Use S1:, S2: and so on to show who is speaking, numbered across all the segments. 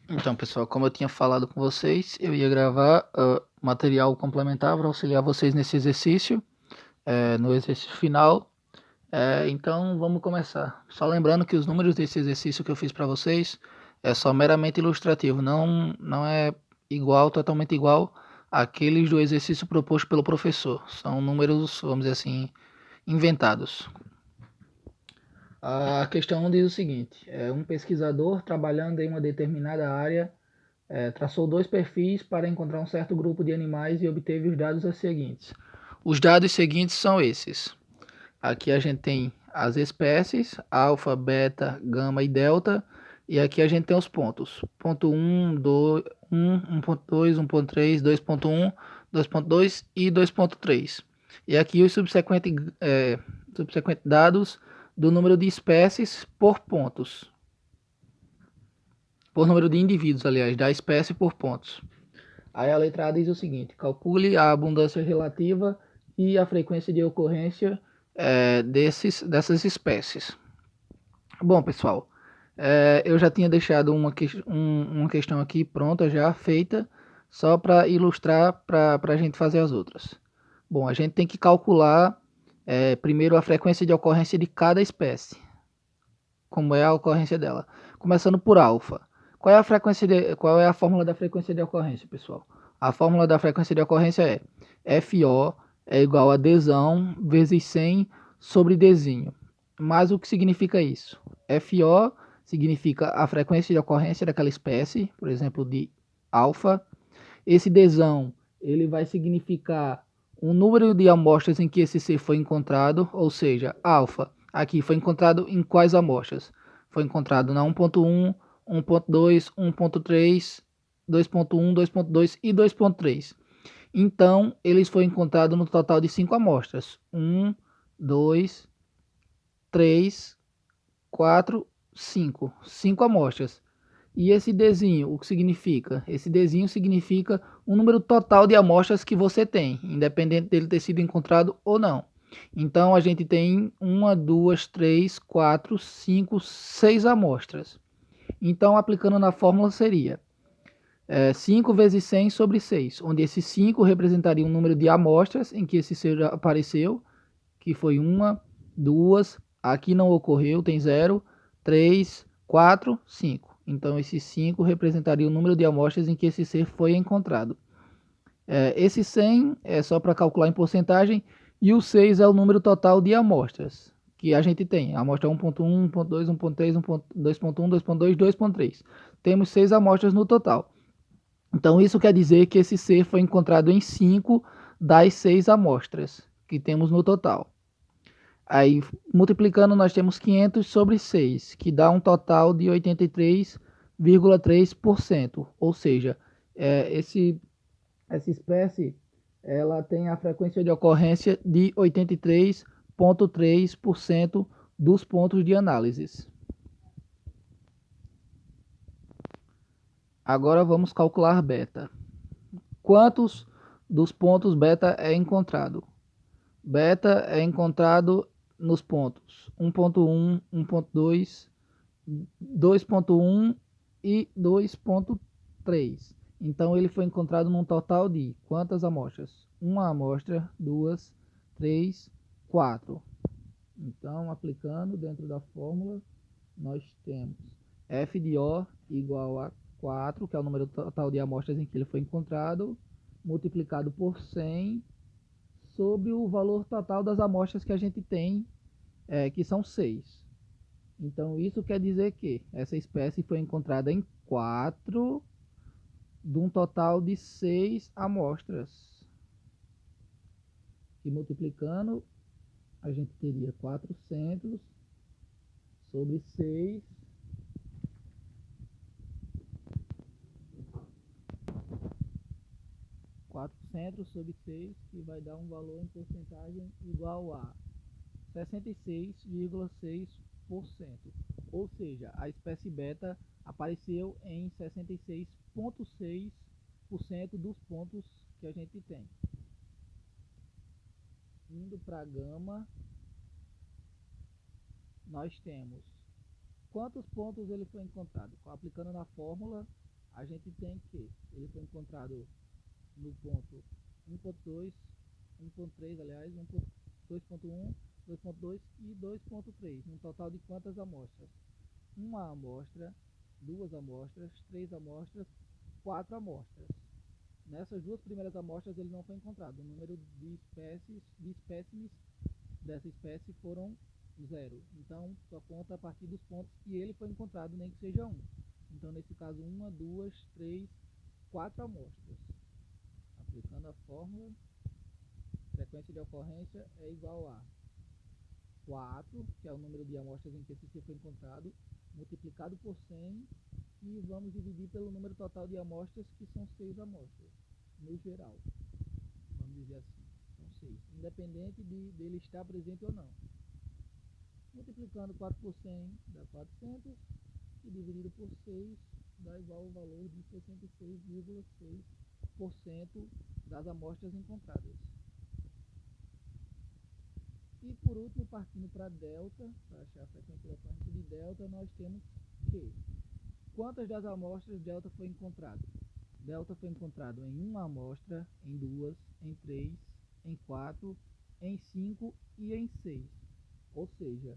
S1: Então, pessoal, como eu tinha falado com vocês, eu ia gravar material complementar para auxiliar vocês nesse exercício, no exercício final. Então, vamos começar. Só lembrando que os números desse exercício que eu fiz para vocês é só meramente ilustrativo, não é igual, totalmente igual àqueles do exercício proposto pelo professor. São números, vamos dizer assim, inventados. A questão diz o seguinte: um pesquisador trabalhando em uma determinada área traçou dois perfis para encontrar um certo grupo de animais e obteve os dados seguintes. Os dados seguintes são esses. Aqui a gente tem as espécies, alfa, beta, gama e delta. E aqui a gente tem os pontos. Ponto 1, 2, 1, 1.2, 1.3, 2.1, 2.2 e 2.3. E aqui os subsequentes dados do número de espécies por pontos. Por número de indivíduos, aliás, da espécie por pontos. Aí a letra A diz o seguinte: calcule a abundância relativa e a frequência de ocorrência dessas espécies. Bom, pessoal, eu já tinha deixado uma questão aqui pronta, já feita, só para ilustrar, para a gente fazer as outras. Bom, a gente tem que calcular primeiro a frequência de ocorrência de cada espécie, como é a ocorrência dela. Começando por alfa. Qual é a fórmula da frequência de ocorrência, pessoal? A fórmula da frequência de ocorrência é FO é igual a Dzão vezes 100 sobre Dzinho. Mas o que significa isso? FO significa a frequência de ocorrência daquela espécie, por exemplo, de alfa. Esse Dzão, ele vai significar o número de amostras em que esse ser foi encontrado, ou seja, alfa aqui foi encontrado em quais amostras? Foi encontrado na 1.1, 1.2, 1.3, 2.1, 2.2 e 2.3. Então, eles foram encontrados no total de 5 amostras. 1, 2, 3, 4, 5. 5 amostras. E esse Dzinho, o que significa? Esse Dzinho significa o número total de amostras que você tem, independente dele ter sido encontrado ou não. Então, a gente tem 1, 2, 3, 4, 5, 6 amostras. Então, aplicando na fórmula seria 5 vezes 100 sobre 6, onde esse 5 representaria o número de amostras em que esse ser apareceu, que foi 1, 2, aqui não ocorreu, tem 0, 3, 4, 5. Então, esse 5 representaria o número de amostras em que esse ser foi encontrado. Esse 100 é só para calcular em porcentagem, e o 6 é o número total de amostras que a gente tem. A amostra 1.1, 1.2, 1.3, 2.1, 2.2, 2.3. Temos 6 amostras no total. Então, isso quer dizer que esse ser foi encontrado em 5 das 6 amostras que temos no total. Aí, multiplicando, nós temos 500 sobre 6, que dá um total de 83,3%. Ou seja, essa espécie ela tem a frequência de ocorrência de 83,3% dos pontos de análise. Agora vamos calcular beta. Quantos dos pontos beta é encontrado? Beta é encontrado nos pontos 1.1, 1.2, 2.1 e 2.3. Então ele foi encontrado num total de quantas amostras? Uma amostra, duas, três, quatro. Então, aplicando dentro da fórmula, nós temos F de O igual a 4, que é o número total de amostras em que ele foi encontrado, multiplicado por 100 sobre o valor total das amostras que a gente tem, que são 6. Então, isso quer dizer que essa espécie foi encontrada em 4 de um total de 6 amostras. E multiplicando, a gente teria 400 sobre 6. 400 sobre 6, que vai dar um valor em porcentagem igual a 66,6%. Ou seja, a espécie beta apareceu em 66,6% dos pontos que a gente tem. Indo para gama, nós temos quantos pontos ele foi encontrado. Aplicando na fórmula, a gente tem que ele foi encontrado no ponto 1.2, 1.3, aliás, 2.1, 2.2 e 2.3, num total de quantas amostras? Uma amostra, duas amostras, três amostras, quatro amostras. Nessas duas primeiras amostras ele não foi encontrado. O número de espécimes dessa espécie foram zero. Então só conta a partir dos pontos que ele foi encontrado, nem que seja um. Então nesse caso, uma, duas, três, quatro amostras. Aplicando a fórmula, frequência de ocorrência é igual a 4, que é o número de amostras em que esse C foi encontrado, multiplicado por 100, e vamos dividir pelo número total de amostras, que são 6 amostras, no geral. Vamos dizer assim, são 6, independente dele estar presente ou não. Multiplicando 4 por 100 dá 400, e dividido por 6 dá igual ao valor de 66,6% das amostras encontradas. E por último, partindo para delta, para achar a frequência de ocorrência de delta, nós temos que quantas das amostras delta foi encontrado? Delta foi encontrado em uma amostra, em duas, em três, em quatro, em 5 e em 6. Ou seja,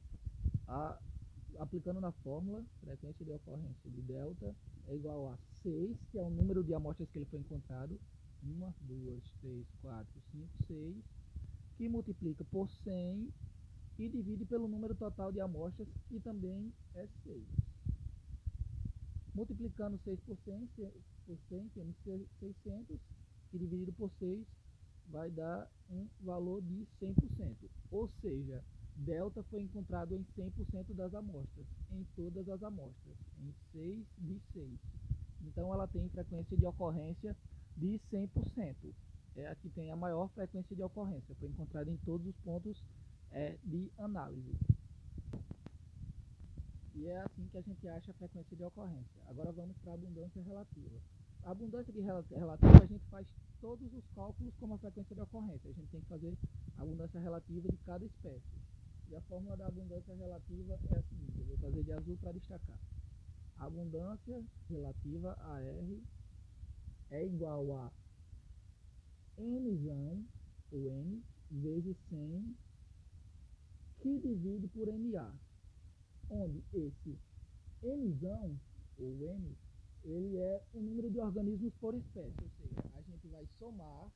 S1: aplicando na fórmula, frequência de ocorrência de delta é igual a 6, que é o número de amostras que ele foi encontrado, 1, 2, 3, 4, 5, 6, que multiplica por 100 e divide pelo número total de amostras, que também é 6. Multiplicando 6 por 100, temos 600, e dividido por 6 vai dar um valor de 100%. Ou seja, delta foi encontrado em 100% das amostras, em todas as amostras, em 6 de 6. Então ela tem frequência de ocorrência de 100%. É a que tem a maior frequência de ocorrência, foi encontrada em todos os pontos de análise. E é assim que a gente acha a frequência de ocorrência. Agora vamos para a abundância relativa. A abundância relativa, a gente faz todos os cálculos como a frequência de ocorrência. A gente tem que fazer a abundância relativa de cada espécie. E a fórmula da abundância relativa é a seguinte, eu vou fazer de azul para destacar. A abundância relativa a R é igual a Nzão, ou N, vezes 100, que divide por NA, onde esse Nzão, ou N, ele é o número de organismos por espécie, ou seja, a gente vai somar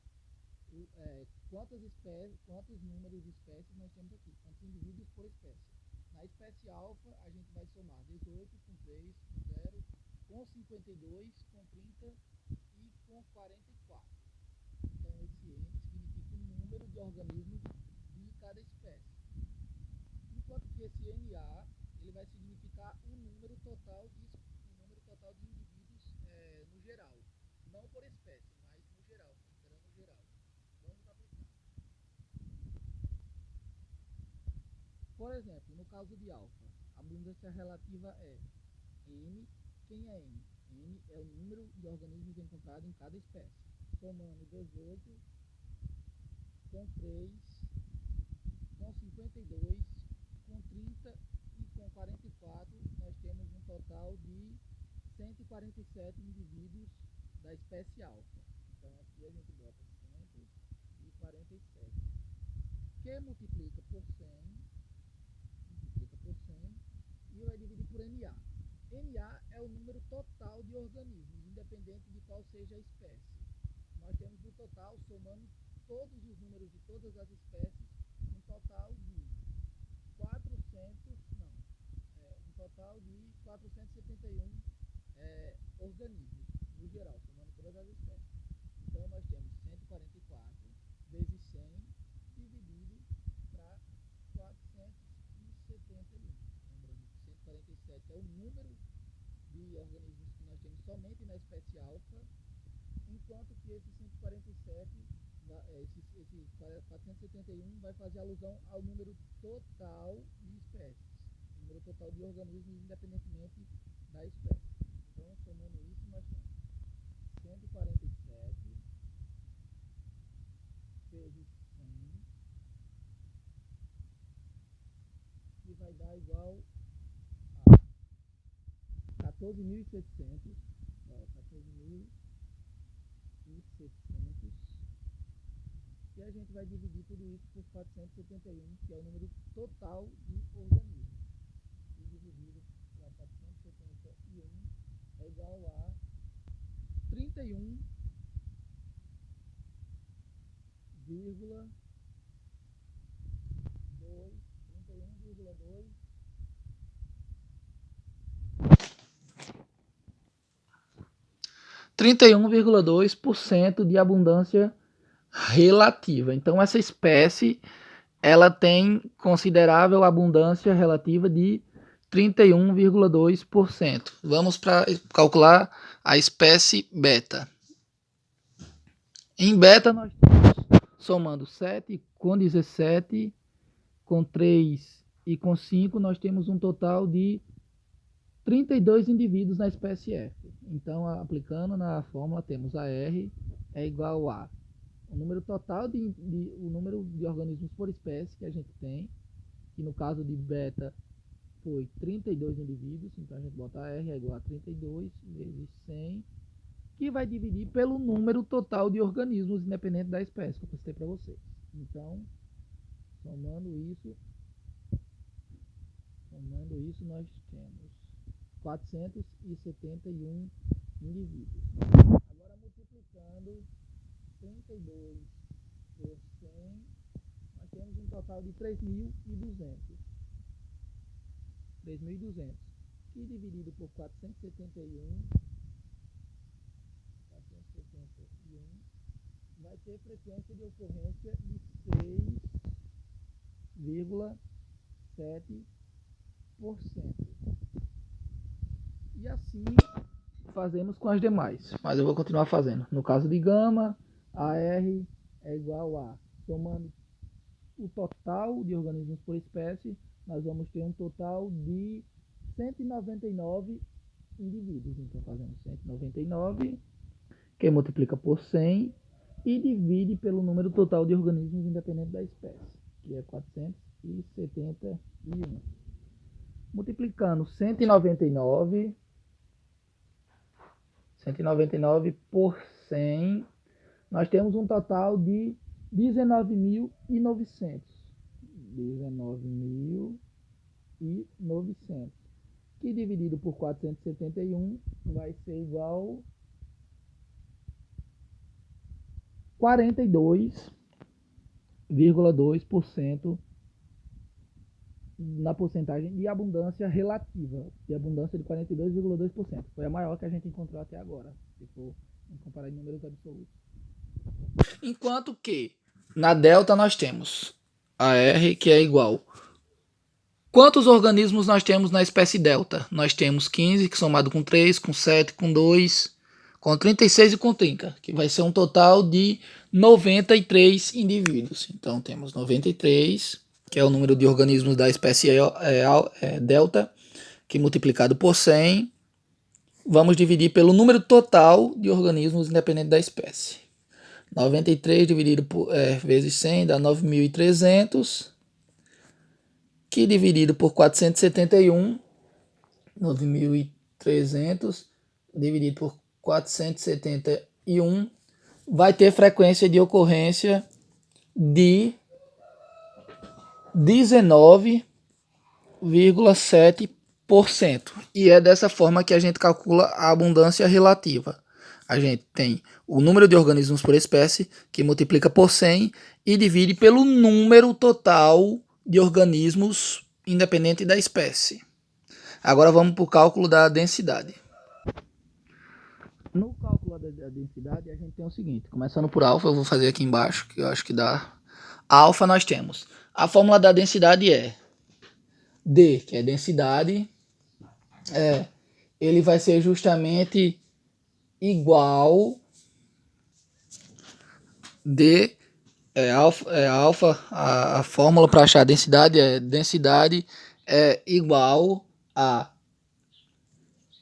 S1: quantos números de espécies nós temos aqui, quantos indivíduos por espécie. Na espécie alfa, a gente vai somar 18 com 3, com 0, com 52, com 30 e com 44. Então, esse N significa o número de organismos de cada espécie. Enquanto que esse NA, ele vai significar o número total de indivíduos no geral. Não por espécie, mas no geral, considerando o geral. Vamos aplicar. Por exemplo, no caso de alfa, a abundância relativa é N. Quem é N? N é o número de organismos encontrados em cada espécie. Somando 18 com 3, com 52, com 30 e com 44, nós temos um total de 147 indivíduos da espécie alfa. Então aqui a gente bota 147, que multiplica por 100, e vai dividir por NA. NA é o número total de organismos, independente de qual seja a espécie. Nós temos no total, somando todos os números de todas as espécies, um total de 471 organismos, no geral, somando todas as espécies. Então nós temos 144 vezes 100 dividido para 471. Lembrando que 147 é o número de organismos que nós temos somente na espécie alfa, enquanto que esse 147, esse 471 vai fazer alusão ao número total de espécies, número total de organismos independentemente da espécie. Então, somando isso, nós temos 147 vezes 100, que vai dar igual a 14.700, 14.700. E a gente vai dividir tudo isso por 471, que é o número total de organismos. E dividido por 471 é igual a 31,2% de abundância relativa. Então essa espécie ela tem considerável abundância relativa de 31,2%. Vamos para calcular a espécie beta. Em beta nós temos, somando 7 com 17, com 3 e com 5, nós temos um total de 32 indivíduos na espécie F. Então, aplicando na fórmula, temos a R é igual a o número total o número de organismos por espécie que a gente tem, que no caso de beta foi 32 indivíduos, então a gente bota a R é igual a 32 vezes 100, que vai dividir pelo número total de organismos independente da espécie, que eu postei para vocês. Então, somando isso, nós temos 471 indivíduos. Agora, multiplicando 32 por 100, nós temos um total de 3.200. E dividido por 471, vai ter frequência de ocorrência de 6,7%. E assim fazemos com as demais, mas eu vou continuar fazendo. No caso de gama, a R é igual a, somando o total de organismos por espécie, nós vamos ter um total de 199 indivíduos. Então fazemos 199, que multiplica por 100 e divide pelo número total de organismos independente da espécie, que é 471. Multiplicando 199 por 100, nós temos um total de 19.900. 19.900. Que dividido por 471 vai ser igual a 42,2% na porcentagem de abundância relativa, de abundância de 42,2%. Foi a maior que a gente encontrou até agora, se for comparar em números absolutos. Enquanto que na delta nós temos a R, que é igual. Quantos organismos nós temos na espécie delta? Nós temos 15, que somado com 3, com 7, com 2, com 36 e com 30, que vai ser um total de 93 indivíduos. Então temos 93, que é o número de organismos da espécie delta, que multiplicado por 100, vamos dividir pelo número total de organismos independente da espécie. 93 dividido vezes 100 dá 9.300, que dividido por 471, 9.300 dividido por 471, vai ter frequência de ocorrência de 19,7%. E é dessa forma que a gente calcula a abundância relativa. A gente tem o número de organismos por espécie, que multiplica por 100 e divide pelo número total de organismos independente da espécie. Agora vamos para o cálculo da densidade. No cálculo da densidade, a gente tem o seguinte, começando por alfa, eu vou fazer aqui embaixo, que eu acho que dá. A alfa nós temos. A fórmula da densidade é D, que é densidade, ele vai ser justamente igual D, alfa, a fórmula para achar a densidade é igual a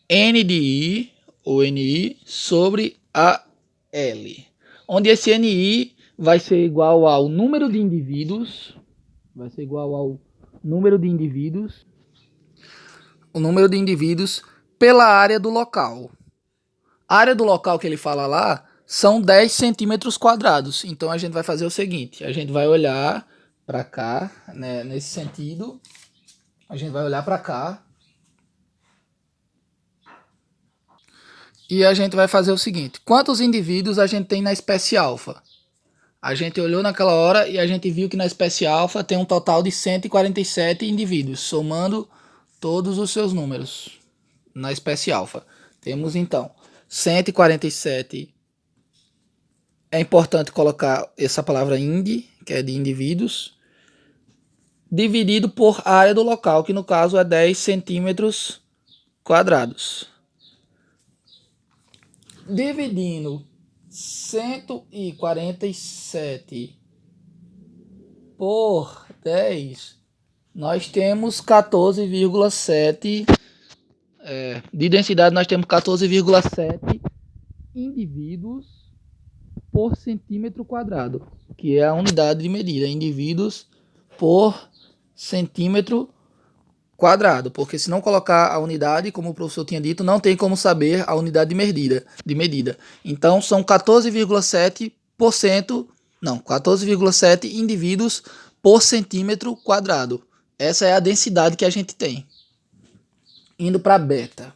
S1: N de I, ou NI, sobre a L. Onde esse NI vai ser igual ao número de indivíduos, o número de indivíduos pela área do local. A área do local que ele fala lá são 10 centímetros quadrados. Então a gente vai fazer o seguinte, a gente vai olhar para cá, né, nesse sentido, a gente vai olhar para cá e a gente vai fazer o seguinte, quantos indivíduos a gente tem na espécie alfa? A gente olhou naquela hora e a gente viu que na espécie alfa tem um total de 147 indivíduos, somando todos os seus números na espécie alfa. Temos então 147. É importante colocar essa palavra indi, que é de indivíduos, dividido por área do local, que no caso é 10 centímetros quadrados. Dividindo 147 por 10, nós temos 14,7. De densidade, nós temos 14,7 indivíduos por centímetro quadrado, que é a unidade de medida, indivíduos por centímetro quadrado, porque se não colocar a unidade, como o professor tinha dito, não tem como saber a unidade de medida. Então são 14,7%, não, 14,7 indivíduos por centímetro quadrado. Essa é a densidade que a gente tem. Indo para beta.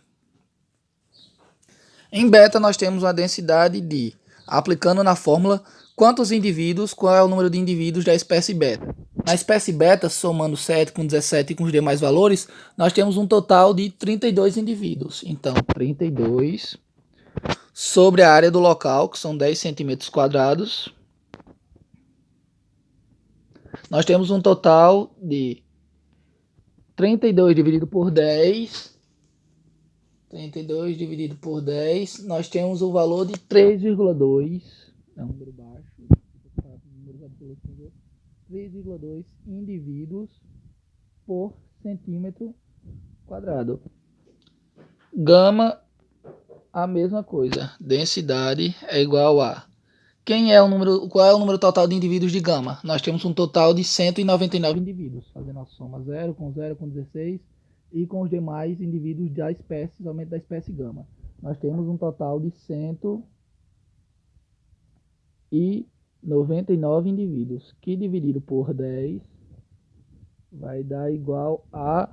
S1: Em beta nós temos uma densidade de, aplicando na fórmula, quantos indivíduos, qual é o número de indivíduos da espécie beta. Na espécie beta, somando 7 com 17 e com os demais valores, nós temos um total de 32 indivíduos. Então, 32 sobre a área do local, que são 10 centímetros quadrados. Nós temos um total de 32 dividido por 10. 32 dividido por 10, nós temos o valor de 3,2. É um número baixo. 3,2 indivíduos por centímetro quadrado. Gama, a mesma coisa. Densidade é igual a... Qual é o número total de indivíduos de gama? Nós temos um total de 199 indivíduos. Fazendo a soma 0 com 16 e com os demais indivíduos da espécie, somente da espécie gama. Nós temos um total de 199 indivíduos, que dividido por 10 vai dar igual a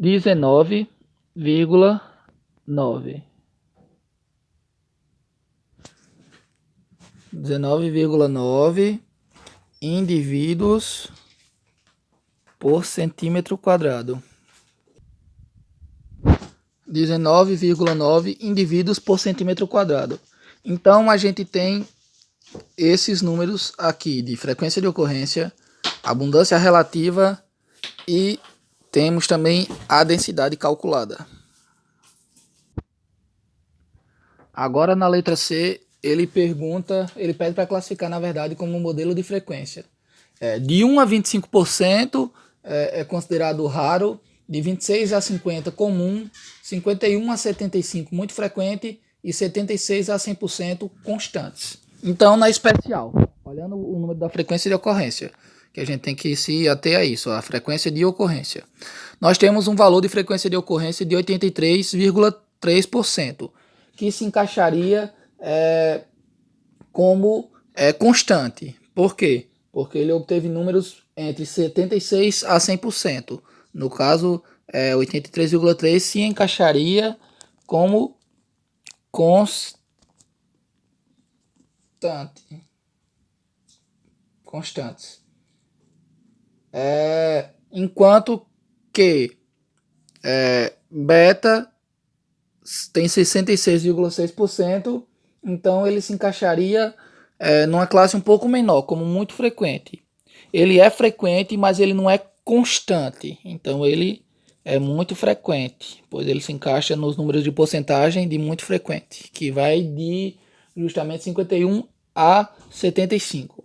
S1: 19,9. 19,9 indivíduos por centímetro quadrado. 19,9 indivíduos por centímetro quadrado. Então a gente tem esses números aqui de frequência de ocorrência, abundância relativa e temos também a densidade calculada. Agora na letra C, ele pede para classificar na verdade como um modelo de frequência. De 1 a 25% é considerado raro, de 26 a 50 comum, 51 a 75 muito frequente e 76 a 100% constantes. Então, na especial, olhando o número da frequência de ocorrência, que a gente tem que se ater a isso, a frequência de ocorrência. Nós temos um valor de frequência de ocorrência de 83,3%, que se encaixaria como constante. Por quê? Porque ele obteve números entre 76 a 100%. No caso, 83,3 se encaixaria como constantes. Enquanto que beta tem 66,6%, então ele se encaixaria numa classe um pouco menor, como muito frequente. Ele é frequente, mas ele não é constante, então ele é muito frequente, pois ele se encaixa nos números de porcentagem de muito frequente, que vai de justamente 51 a 75.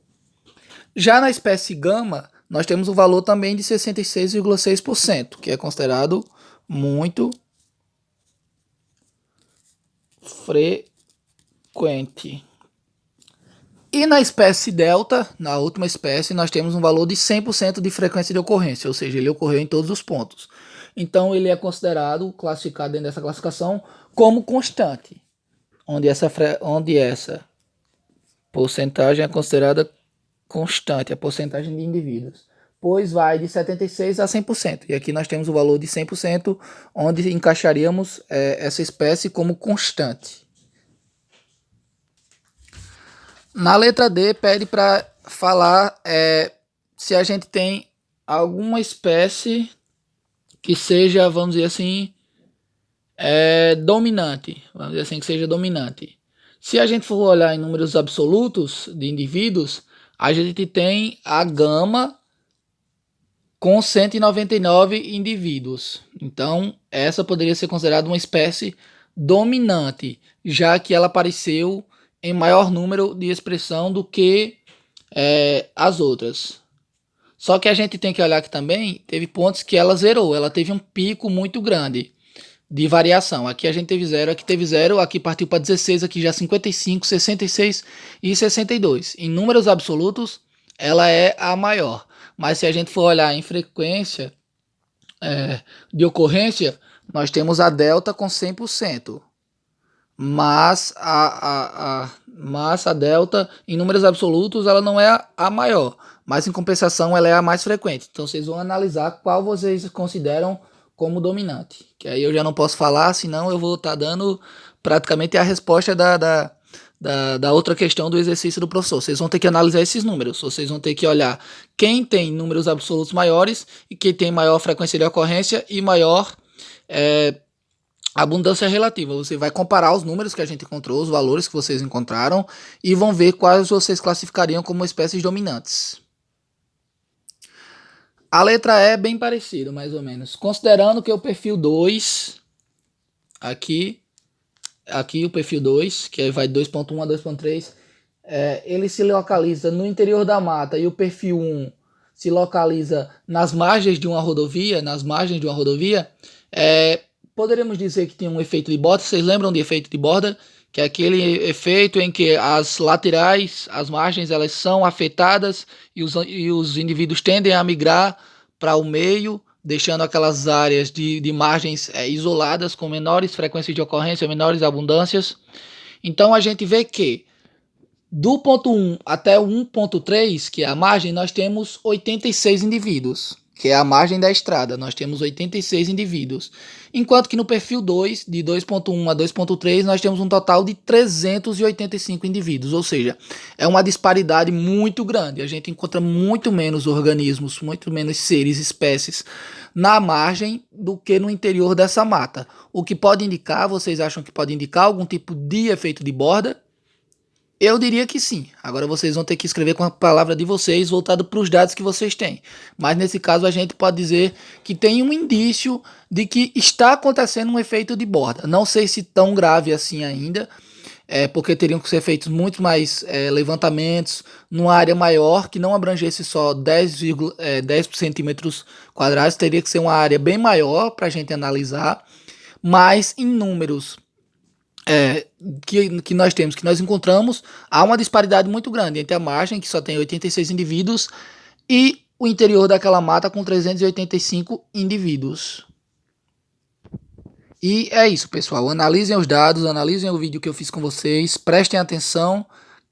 S1: Já na espécie gama, nós temos o valor também de 66,6%, que é considerado muito frequente. E na espécie delta, na última espécie, nós temos um valor de 100% de frequência de ocorrência, ou seja, ele ocorreu em todos os pontos. Então ele é considerado, classificado dentro dessa classificação, como constante. onde essa porcentagem é considerada constante, a porcentagem de indivíduos, pois vai de 76% a 100%. E aqui nós temos o valor de 100%, onde encaixaríamos essa espécie como constante. Na letra D, pede para falar se a gente tem alguma espécie que seja, vamos dizer assim, dominante. Vamos dizer assim, que seja dominante. Se a gente for olhar em números absolutos de indivíduos, a gente tem a gama com 199 indivíduos. Então, essa poderia ser considerada uma espécie dominante, já que ela apareceu em maior número de expressão do que as outras. Só que a gente tem que olhar que também teve pontos que ela zerou, ela teve um pico muito grande de variação. Aqui a gente teve zero, aqui partiu para 16, aqui já 55, 66 e 62. Em números absolutos, ela é a maior. Mas se a gente for olhar em frequência de ocorrência, nós temos a delta com 100%. Mas a delta, em números absolutos, ela não é a maior. Mas em compensação, ela é a mais frequente. Então vocês vão analisar qual vocês consideram como dominante. Que aí eu já não posso falar, senão eu vou estar dando praticamente a resposta da outra questão do exercício do professor. Vocês vão ter que analisar esses números. Vocês vão ter que olhar quem tem números absolutos maiores e quem tem maior frequência de ocorrência e maior abundância relativa. Você vai comparar os números que a gente encontrou, os valores que vocês encontraram, e vão ver quais vocês classificariam como espécies dominantes. A letra E é bem parecida, mais ou menos. Considerando que o perfil 2, aqui o perfil 2, que vai de 2.1 a 2.3, ele se localiza no interior da mata, e o perfil 1 se localiza nas margens de uma rodovia, poderíamos dizer que tem um efeito de borda. Vocês lembram de efeito de borda? Que é aquele efeito em que as laterais, as margens, elas são afetadas e os indivíduos tendem a migrar para o meio, deixando aquelas áreas de margens isoladas, com menores frequências de ocorrência, menores abundâncias. Então a gente vê que do ponto 1 até o 1.3, que é a margem, nós temos 86 indivíduos, que é a margem da estrada, nós temos 86 indivíduos. Enquanto que no perfil 2, de 2.1 a 2.3, nós temos um total de 385 indivíduos, ou seja, é uma disparidade muito grande. A gente encontra muito menos organismos, muito menos seres, espécies, na margem do que no interior dessa mata. O que pode indicar, vocês acham que pode indicar algum tipo de efeito de borda? Eu diria que sim. Agora vocês vão ter que escrever com a palavra de vocês, voltado para os dados que vocês têm. Mas nesse caso a gente pode dizer que tem um indício de que está acontecendo um efeito de borda. Não sei se tão grave assim ainda, porque teriam que ser feitos muito mais levantamentos numa área maior, que não abrangesse só 10 centímetros quadrados. Teria que ser uma área bem maior para a gente analisar, mas em números que nós temos, que nós encontramos, há uma disparidade muito grande entre a margem, que só tem 86 indivíduos, e o interior daquela mata com 385 indivíduos. E é isso, pessoal. Analisem os dados, analisem o vídeo que eu fiz com vocês, prestem atenção,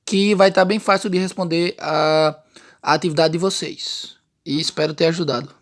S1: que vai estar bem fácil de responder a atividade de vocês. E espero ter ajudado.